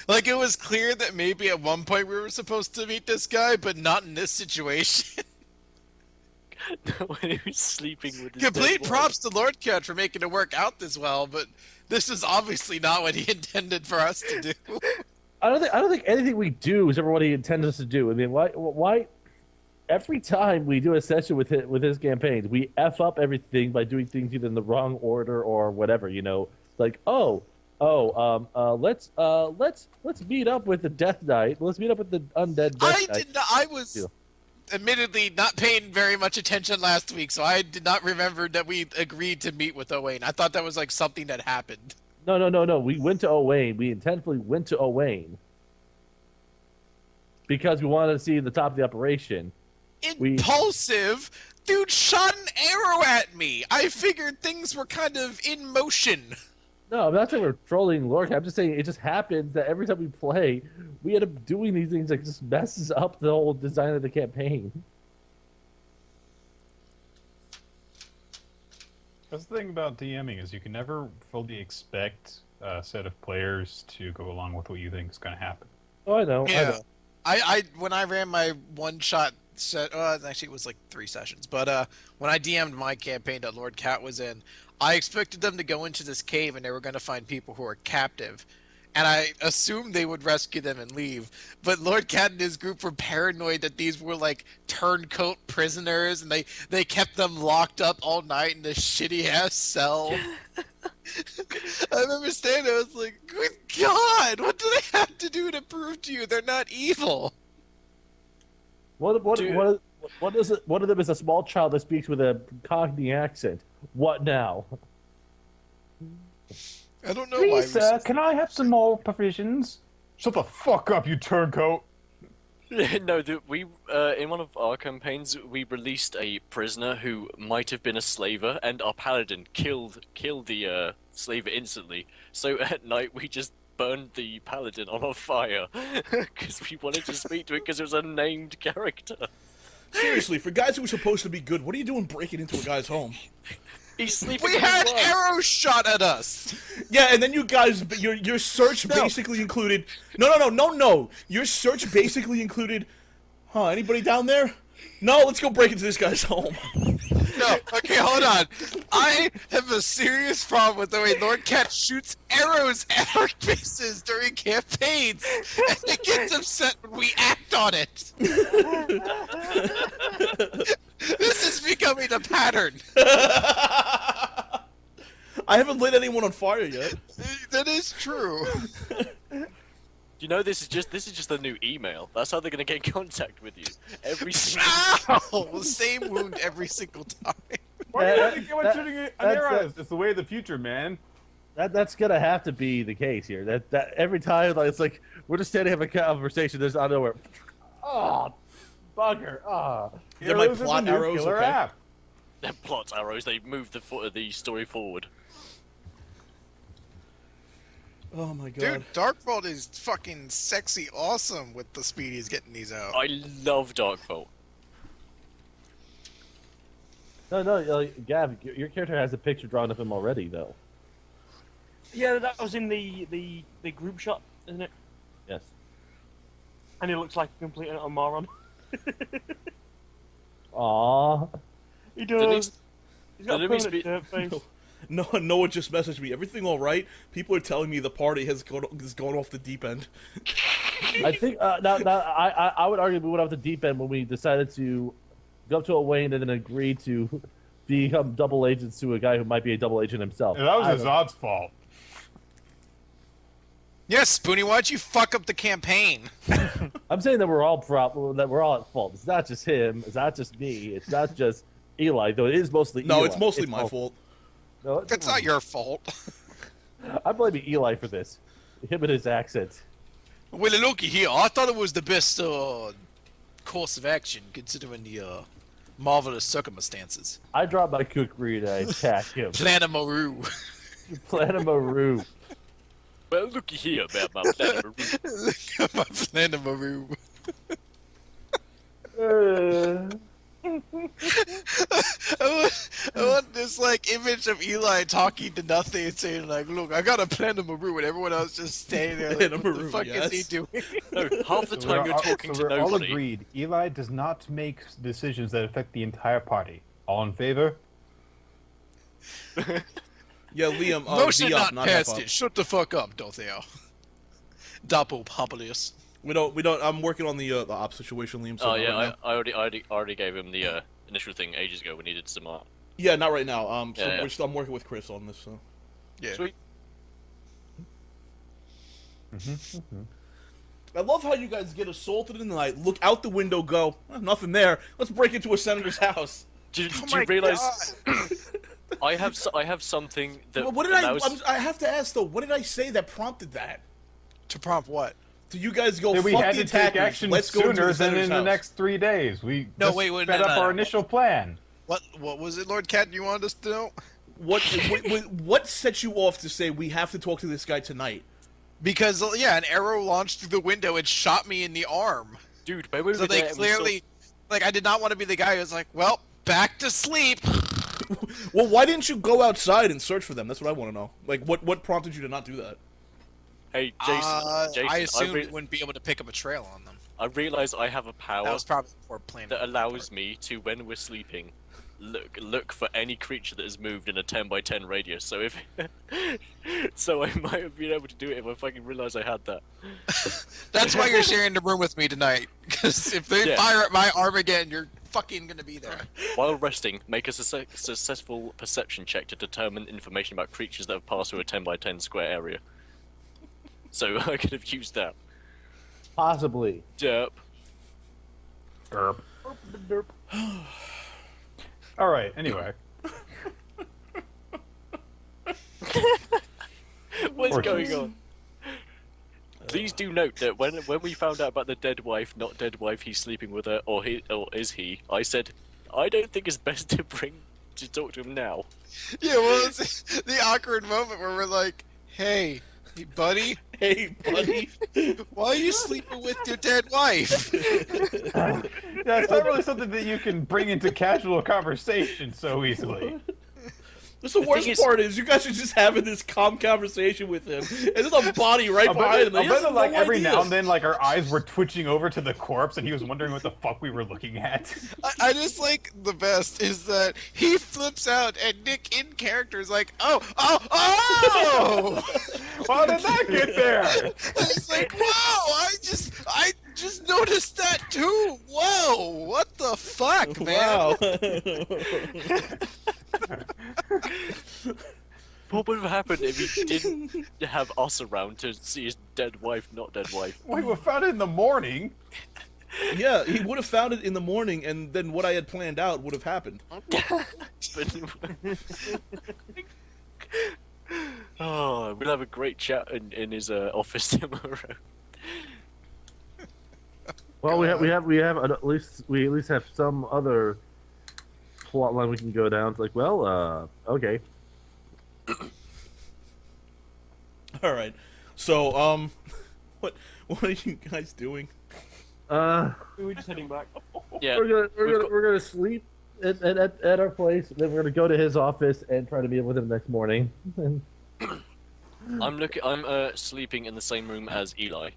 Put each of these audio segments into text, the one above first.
Like, it was clear that maybe at one point we were supposed to meet this guy, but not in this situation. When he was sleeping with his Complete dead props to Lord Cat for making it work out this well, but this is obviously not what he intended for us to do. I don't think anything we do is ever what he intends us to do. I mean, why? Every time we do a session with his campaigns, we f up everything by doing things either in the wrong order or whatever. You know, like let's meet up with the Death Knight. Let's meet up with the undead Death Knight. I was admittedly not paying very much attention last week, so I did not remember that we agreed to meet with Owain. I thought that was like something that happened. No. We went to Owain. We intentionally went to Owain because we wanted to see the top of the operation. Impulsive? Dude shot an arrow at me! I figured things were kind of in motion. No, I'm not saying we're trolling Lorca. I'm just saying it just happens that every time we play, we end up doing these things that just messes up the whole design of the campaign. That's the thing about DMing is you can never fully expect a set of players to go along with what you think is going to happen. Oh, I know. Yeah. I when I ran my one-shot set, actually it was like 3 sessions, but when I DM'd my campaign that Lord Cat was in, I expected them to go into this cave and they were going to find people who are captive. And I assumed they would rescue them and leave. But Lord Cat and his group were paranoid that these were like turncoat prisoners and they kept them locked up all night in this shitty-ass cell. I remember standing there, I was like, good God, what do they have to do to prove to you they're not evil? One of them is a small child that speaks with a Cockney accent. What now? I don't know Please, sir, can I have some more provisions? Shut the fuck up, you turncoat! No, we in one of our campaigns we released a prisoner who might have been a slaver, and our paladin killed the slaver instantly. So at night we just burned the paladin on a fire because we wanted to speak to it because it was a named character. Seriously, for guys who were supposed to be good, what are you doing breaking into a guy's home? He's sleeping. We had arrows shot at us. Yeah, and then you guys, your search basically included. No. Your search basically included. Anybody down there? No, let's go break into this guy's home. No, okay, hold on. I have a serious problem with the way Lord Cat shoots arrows at our faces during campaigns, and he gets upset when we act on it. This is becoming a pattern. I haven't lit anyone on fire yet. That is true. You know, this is just a new email. That's how they're gonna get in contact with you every single. Ow! Same wound every single time. Why do you have to keep on shooting an arrow? It's the way of the future, man. That's gonna have to be the case here. That every time, like, it's like we're just standing having a conversation. There's out of nowhere. Oh, bugger! Oh. They're my plot arrows. Okay. App. They're plot arrows. They move the story forward. Oh my god. Dude, Darkvault is fucking sexy awesome with the speed he's getting these out. I love Darkvault. No, Gav, your character has a picture drawn of him already, though. Yeah, that was in the group shot, isn't it? Yes. And he looks like a complete and utter moron. Aww. He does. He's got a Let me permanent dirt face. Noah just messaged me. Everything all right? People are telling me the party has gone off the deep end. I think I would argue we went off the deep end when we decided to go up to Owain and then agree to become double agents to a guy who might be a double agent himself. Yeah, that was Azad's fault. Yes, Spoonie, why'd you fuck up the campaign? I'm saying that we're all at fault. It's not just him. It's not just me. It's not just Eli, though it is mostly Eli. No, it's mostly my fault. No, That's not your fault. I'm blaming Eli for this. Him and his accent. Well, looky here. I thought it was the best course of action, considering the marvelous circumstances. I drop my cookery and I attack him. Planamaroo. Planamaroo. Well, looky here about my Planamaroo. Look at my Planamaroo. I want this like image of Eli talking to nothing and saying like, "Look, I got a plan to Maru," and everyone else just standing there like, "What the fuck is he doing?" No, half the time you're talking to we're all nobody. agreed. Eli does not make decisions that affect the entire party. All in favor? Yeah, Liam. Motion Diop, not past F-up. it. Shut the fuck up, Dorothea. Doppelpopulius. We don't. I'm working on the op situation, Liam. So Oh not yeah, right now. I already gave him the initial thing ages ago. We needed some art. Yeah, not right now. So Yeah, yeah. I'm working with Chris on this. So. Yeah. Sweet. I love how you guys get assaulted in the night, look out the window, go, nothing there. Let's break into a senator's house. Do you my realize? I have something that Well, what did allows... I have to ask though? What did I say that prompted that? To prompt what? Do you guys go? That we Fuck had the to take attackers. action Let's go into sooner the than senator's in the house. next 3 days. We No, just wait, sped up our initial plan. What was it, Lord Cat? You wanted us to know? What set you off to say we have to talk to this guy tonight? Because an arrow launched through the window and shot me in the arm. Dude, when we So were they there, we saw- clearly, like, I did not want to be the guy who's like, well, back to sleep. Well, why didn't you go outside and search for them? That's what I want to know. Like, what prompted you to not do that? Hey, Jason, I assumed re- we wouldn't be able to pick up a trail on them. I realize I have a That power was probably before planning. that allows me to, when we're sleeping, look for any creature that has moved in a 10 by 10 radius. So if so, I might have been able to do it if I fucking realized I had that. That's why you're sharing the room with me tonight. Because if they Yeah. fire at my arm again, you're fucking gonna be there. While resting, make a successful perception check to determine information about creatures that have passed through a 10 by 10 square area. So I could have used that. Possibly. Derp. Derp. All right. Anyway, What's Or going she's- on? Please do note that when we found out about the dead wife, not dead wife, he's sleeping with her, or is he? I said, I don't think it's best to talk to him now. Yeah, well, it's the awkward moment where we're like, hey buddy, Hey, buddy. why are you sleeping with your dead wife? yeah, it's not really something that you can bring into casual conversation so easily. That's the worst thing is- part is you guys are just having this calm conversation with him, and there's a body right behind him. I He bet has like no every idea. now and then, like our eyes were twitching over to the corpse, and he was wondering what the fuck we were looking at. I just like the best is that he flips out and Nick in character is like, oh! How did that get there? It's like, whoa! I just noticed that too. Whoa! What the fuck, man? Wow. What would have happened if he didn't have us around to see his dead wife, not dead wife? We were found in the morning. Yeah, he would have found it in the morning, and then what I had planned out would have happened. Oh, we'll have a great chat in his office tomorrow. Well, we have at least have some other plot line we can go down. It's like, well, okay. All right. So, what are you guys doing? We were just heading back. Yeah, We're gonna sleep at our place. Then we're gonna go to his office and try to meet with him next morning. And I'm sleeping in the same room as Eli.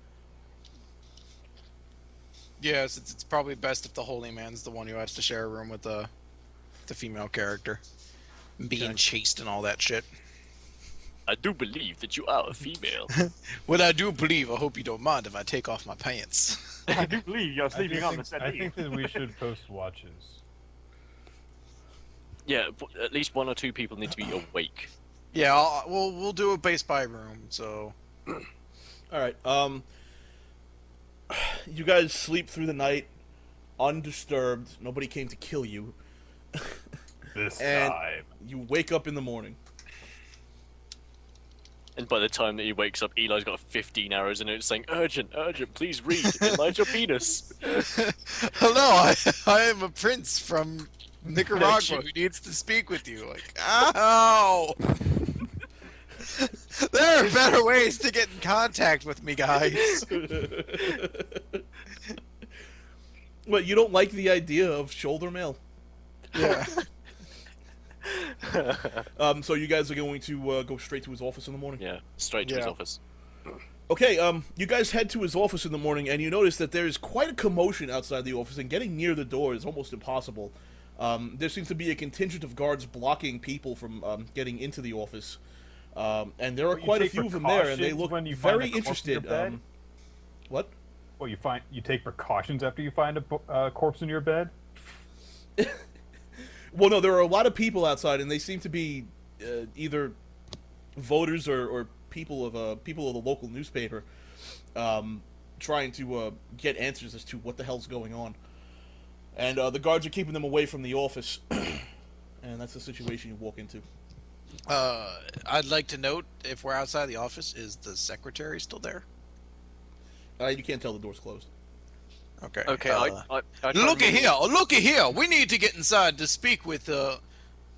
Yes, it's probably best if the holy man's the one who has to share a room with the female character, being Okay. chaste and all that shit. I do believe that you are a female. What I do believe, I hope you don't mind if I take off my pants. I do believe you're sleeping on the I settee. think that we should post watches. Yeah, at least one or two people need to be awake. Yeah, we'll do a base by room. So All right. You guys sleep through the night, undisturbed. Nobody came to kill you. This And time. you wake up in the morning. And by the time that he wakes up, Eli's got 15 arrows in it saying, urgent, urgent, please read, enlarge your penis. hello, I am a prince from Nicaragua who needs to speak with you. Like, ow! There are better ways to get in contact with me, guys. What, you don't like the idea of shoulder mail? Yeah. So you guys are going to go straight to his office in the morning? Yeah, straight to his office. Okay, you guys head to his office in the morning, and you notice that there's quite a commotion outside the office, and getting near the door is almost impossible. There seems to be a contingent of guards blocking people from getting into the office. And there are quite a few of them there, and they look very interested. What? Well, you take precautions after you find a corpse in your bed? Well, no, there are a lot of people outside, and they seem to be either voters or people of the local newspaper, trying to get answers as to what the hell's going on. And the guards are keeping them away from the office, and that's the situation you walk into. I'd like to note, if we're outside the office, is the secretary still there? You can't tell the door's closed. Okay. Okay, I Look at here! We need to get inside to speak with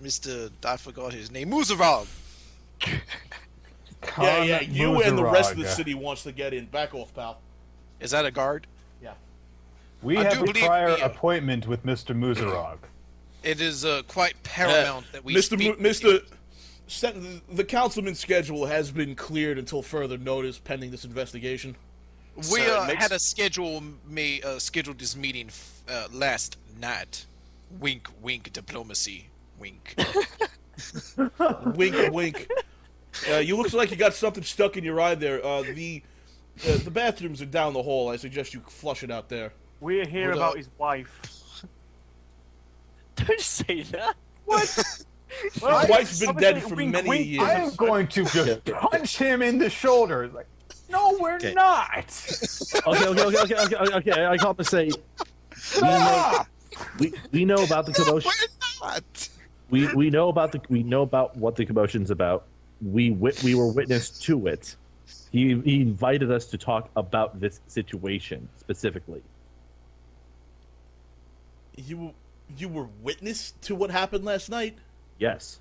Mr. I forgot his name, Muzarov. Yeah, you and the rest of the Muzaraga. city wants to get in. Back off, pal. Is that a guard? Yeah. We I have do a believe prior we- appointment with Mr. Muzarog. It is quite paramount that we Mr. speak. The councilman's schedule has been cleared until further notice pending this investigation. We So it makes- had a scheduled this meeting last night. Wink, wink, diplomacy. Wink. Wink, wink. You looks like you got something stuck in your eye there. The bathrooms are down the hall. I suggest you flush it out there. We're here Hold about up. his wife. Don't say that. What? Well, His wife's been dead obviously, for wink, many wink. years. I am going to just punch him in the shoulder. Like, no, we're Okay. not. Okay. I compensate. Stop! We know about the commotion. We're not. We know about what the commotion's about. We were witness to it. He invited us to talk about this situation specifically. You were witness to what happened last night? Yes.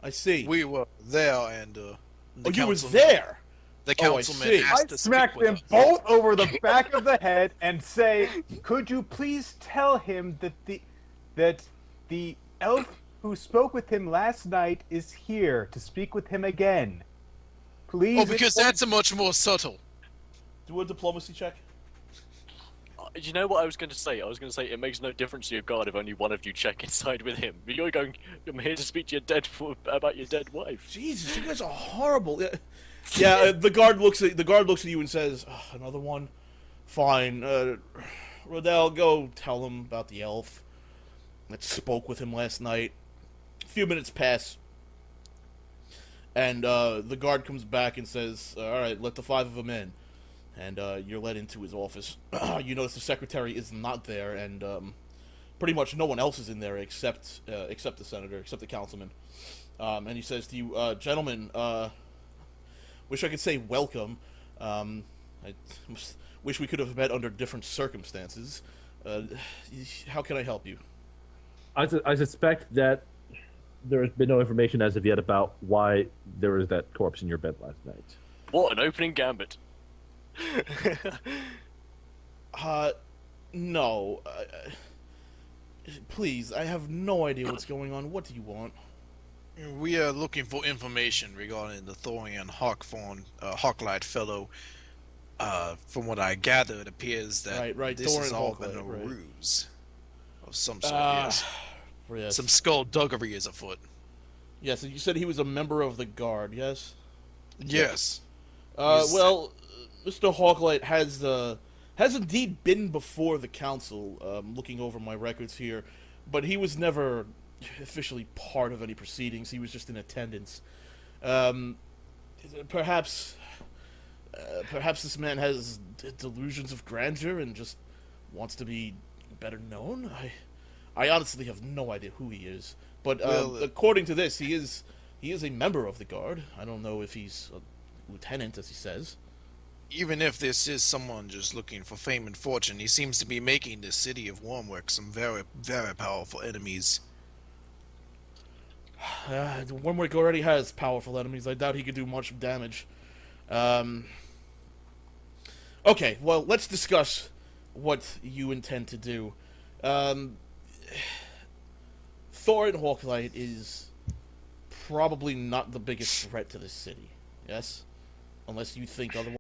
I see. We were there, and the you was councilman- there. The Oh, I councilman see. asked I to smack speak with them us. both over the back of the head and say, "Could you please tell him that the elf who spoke with him last night is here to speak with him again? Please." Oh, because that's a much more subtle. Do a diplomacy check. You know what I was going to say? I was going to say it makes no difference to your guard if only one of you check inside with him. You're going. I'm here to speak to about your dead wife. Jesus, you guys are horrible. Yeah, the guard looks at you and says, "Another one? Fine. Rodell, go tell him about the elf that spoke with him last night." A few minutes pass, and the guard comes back and says, "All right, let the 5 of them in." And you're led into his office. You notice the secretary is not there, and pretty much no one else is in there except the senator, except the councilman. And he says to you, "Gentlemen, wish I could say welcome. I wish we could have met under different circumstances. How can I help you?" I suspect that there has been no information as of yet about why there was that corpse in your bed last night. What an opening gambit! No. Please, I have no idea what's going on. What do you want? We are looking for information regarding the Thorian Hawklight fellow. From what I gather, it appears that Right, this has Thorian all been a Hawklight, right. ruse of some sort. Yes. Yes. Some skullduggery is afoot. Yes, you said he was a member of the guard, yes? Yes. Well, Mr. Hawklight has indeed been before the council, looking over my records here, but he was never officially part of any proceedings. He was just in attendance. Perhaps this man has delusions of grandeur and just wants to be better known. I honestly have no idea who he is, but according to this, he is a member of the guard. I don't know if he's a lieutenant, as he says. Even if this is someone just looking for fame and fortune, he seems to be making the city of Wyrmwick some very, very powerful enemies. Wyrmwick already has powerful enemies. I doubt he could do much damage. Okay, well, let's discuss what you intend to do. Thor and Hawklight is probably not the biggest threat to this city. Yes? Unless you think otherwise.